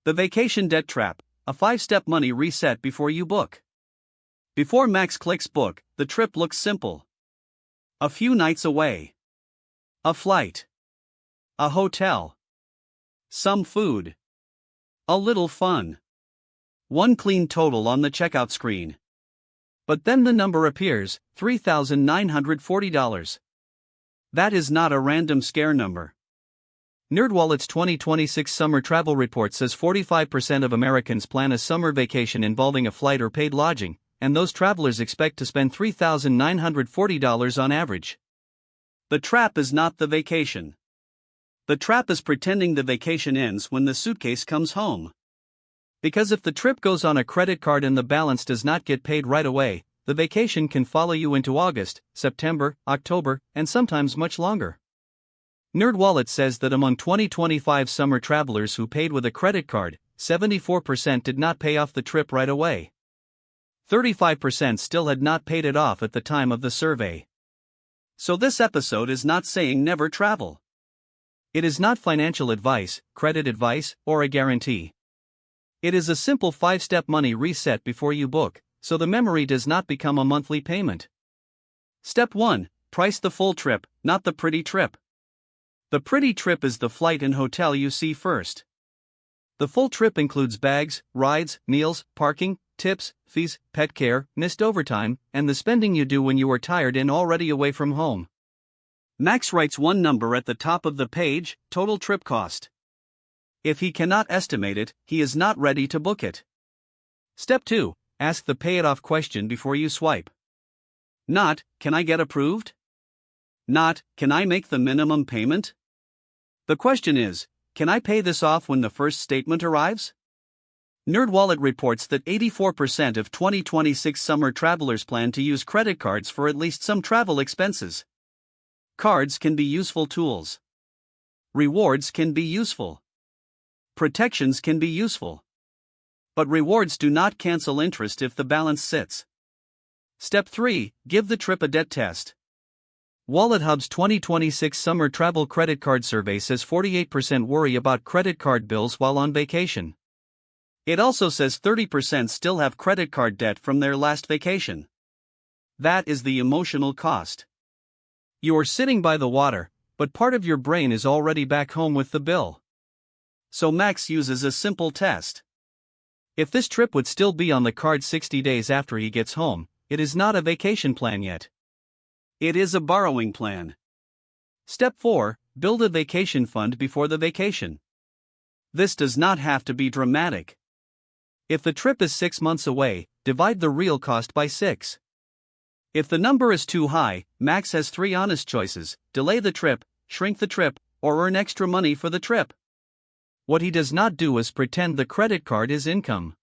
The Vacation Debt Trap, a 5-step money reset before you book. Before Max clicks book, the trip looks simple. A few nights away. A flight. A hotel. Some food. A little fun. One clean total on the checkout screen. But then the number appears, $3,940. That is not a random scare number. NerdWallet's 2026 Summer Travel Report says 45% of Americans plan a summer vacation involving a flight or paid lodging, and those travelers expect to spend $3,940 on average. The trap is not the vacation. The trap is pretending the vacation ends when the suitcase comes home. Because if the trip goes on a credit card and the balance does not get paid right away, the vacation can follow you into August, September, October, and sometimes much longer. NerdWallet says that among 2025 summer travelers who paid with a credit card, 74% did not pay off the trip right away. 35% still had not paid it off at the time of the survey. So this episode is not saying never travel. It is not financial advice, credit advice, or a guarantee. It is a simple 5-step money reset before you book, so the memory does not become a monthly payment. Step 1. Price the full trip, not the pretty trip. The pretty trip is the flight and hotel you see first. The full trip includes bags, rides, meals, parking, tips, fees, pet care, missed overtime, and the spending you do when you are tired and already away from home. Max writes one number at the top of the page, total trip cost. If he cannot estimate it, he is not ready to book it. Step 2. Ask the pay it off question before you swipe. Not, can I get approved? Not, can I make the minimum payment? The question is, can I pay this off when the first statement arrives? NerdWallet reports that 84% of 2026 summer travelers plan to use credit cards for at least some travel expenses. Cards can be useful tools. Rewards can be useful. Protections can be useful. But rewards do not cancel interest if the balance sits. Step 3. Give the trip a debt test. WalletHub's 2026 Summer Travel Credit Card Survey says 48% worry about credit card bills while on vacation. It also says 30% still have credit card debt from their last vacation. That is the emotional cost. You are sitting by the water, but part of your brain is already back home with the bill. So Max uses a simple test. If this trip would still be on the card 60 days after he gets home, it is not a vacation plan yet. It is a borrowing plan. Step 4. Build a vacation fund before the vacation. This does not have to be dramatic. If the trip is 6 months away, divide the real cost by 6. If the number is too high, Max has 3 honest choices: delay the trip, shrink the trip, or earn extra money for the trip. What he does not do is pretend the credit card is income.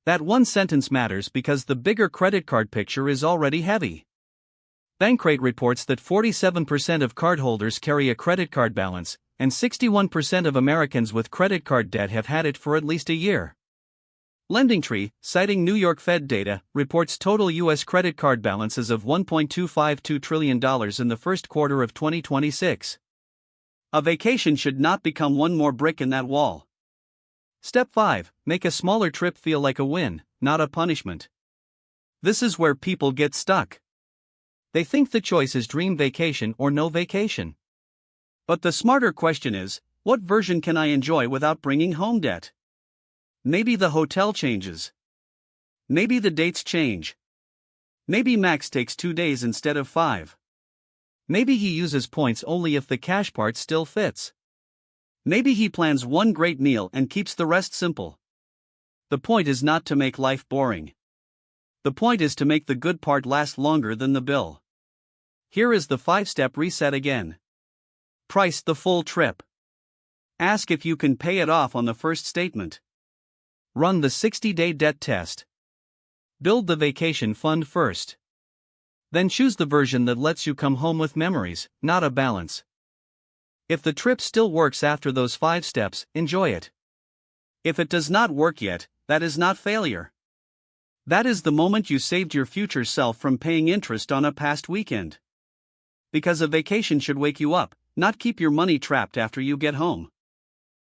That one sentence matters because the bigger credit card picture is already heavy. Bankrate reports that 47% of cardholders carry a credit card balance, and 61% of Americans with credit card debt have had it for at least a year. LendingTree, citing New York Fed data, reports total U.S. credit card balances of $1.252 trillion in the first quarter of 2026. A vacation should not become one more brick in that wall. Step 5. Make a smaller trip feel like a win, not a punishment. This is where people get stuck. They think the choice is dream vacation or no vacation. But the smarter question is, what version can I enjoy without bringing home debt? Maybe the hotel changes. Maybe the dates change. Maybe Max takes 2 days instead of 5. Maybe he uses points only if the cash part still fits. Maybe he plans one great meal and keeps the rest simple. The point is not to make life boring. The point is to make the good part last longer than the bill. Here is the 5-step reset again. Price the full trip. Ask if you can pay it off on the first statement. Run the 60-day debt test. Build the vacation fund first. Then choose the version that lets you come home with memories, not a balance. If the trip still works after those 5 steps, enjoy it. If it does not work yet, that is not failure. That is the moment you saved your future self from paying interest on a past weekend. Because a vacation should wake you up, not keep your money trapped after you get home.